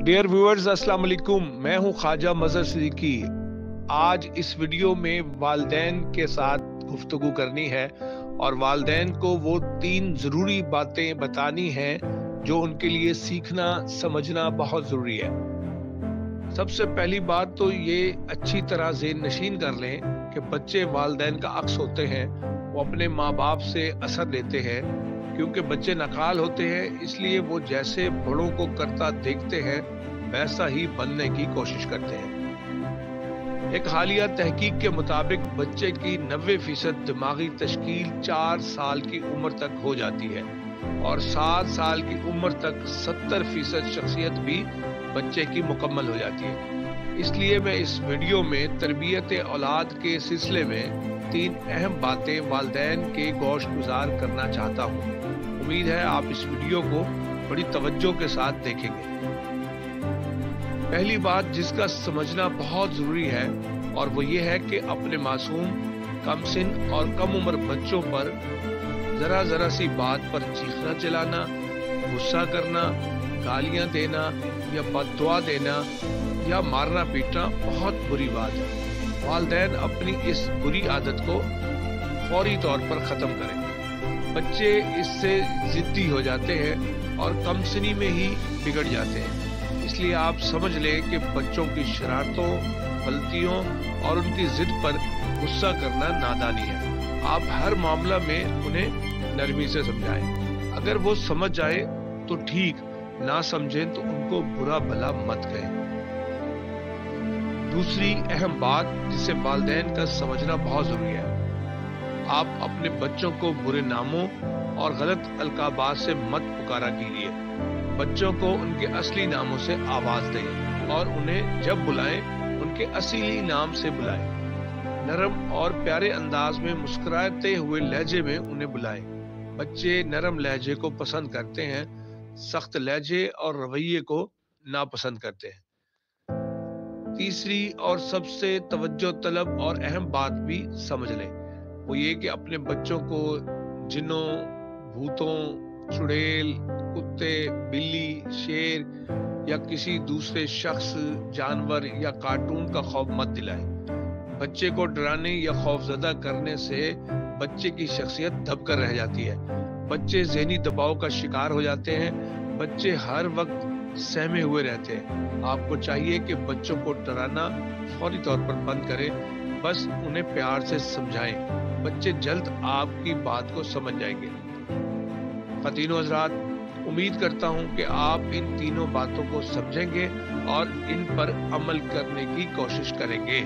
Dear viewers, अस्सलाम वालेकुम। मैं हूं ख्वाजा मजहर सिद्दीकी। आज इस वीडियो में वालिदैन के साथ गुफ्तगू करनी है और वालिदैन को वो 3 ज़रूरी बातें बतानी हैं जो उनके लिए सीखना समझना बहुत ज़रूरी है। सबसे पहली बात तो ये अच्छी तरह ज़हन नशीन कर लें कि बच्चे वालिदैन का अक्स होते हैं। वो अपने माँ बाप से असर लेते हैं, क्योंकि बच्चे नकाल होते हैं, इसलिए वो जैसे बड़ों को करता देखते हैं वैसा ही बनने की कोशिश करते हैं। एक हालिया तहकीक के मुताबिक बच्चे की 90% दिमागी तश्कील 4 साल की उम्र तक हो जाती है और 7 साल की उम्र तक 70% शख्सियत भी बच्चे की मुकम्मल हो जाती है। इसलिए मैं इस वीडियो में तरबियत औलाद के सिलसिले में 3 अहम बातें वालिदैन के गोश गुजार करना चाहता हूँ। उम्मीद है आप इस वीडियो को बड़ी तवज्जो के साथ देखेंगे। पहली बात जिसका समझना बहुत जरूरी है और वो ये है कि अपने मासूम, कम सिन और कम उम्र बच्चों पर जरा सी बात पर चीखना चिल्लाना, गुस्सा करना, गालियां देना या बद्दुआ देना या मारना पीटना बहुत बुरी बात है। वालिदैन अपनी इस बुरी आदत को फौरी तौर पर खत्म करें। बच्चे इससे जिद्दी हो जाते हैं और कम सिनी में ही बिगड़ जाते हैं। इसलिए आप समझ लें कि बच्चों की शरारतों, गलतियों और उनकी जिद पर गुस्सा करना नादानी है। आप हर मामला में उन्हें नरमी से समझाएं। अगर वो समझ जाए तो ठीक, ना समझें तो उनको बुरा भला मत कहें। दूसरी अहम बात जिसे वालिदैन का समझना बहुत जरूरी है, आप अपने बच्चों को बुरे नामों और गलत अलकाबात से मत पुकारा कीजिए। बच्चों को उनके असली नामों से आवाज दें और उन्हें जब बुलाएं उनके असली नाम से बुलाएं। नरम और प्यारे अंदाज में मुस्कुराते हुए लहजे में उन्हें बुलाएं। बच्चे नरम लहजे को पसंद करते हैं, सख्त लहजे और रवैये को नापसंद करते हैं। तीसरी और सबसे तवज्जो तलब और अहम बात भी समझ लें, वो ये कि अपने बच्चों को जिन्नों, भूतों, चुड़ैल, कुत्ते, बिल्ली, शेर या किसी दूसरे शख्स, जानवर या कार्टून का खौफ मत दिलाएं। बच्चे को डराने या खौफजदा करने से बच्चे की शख्सियत दबकर रह जाती है। बच्चे ज़हनी दबाव का शिकार हो जाते हैं। बच्चे हर वक्त सहमे हुए रहते हैं। आपको चाहिए कि बच्चों को डराना फौरी तौर पर बंद करें, बस उन्हें प्यार से समझाएं। बच्चे जल्द आपकी बात को समझ जाएंगे। ख़वातीनो हज़रात, उम्मीद करता हूं कि आप इन तीनों बातों को समझेंगे और इन पर अमल करने की कोशिश करेंगे।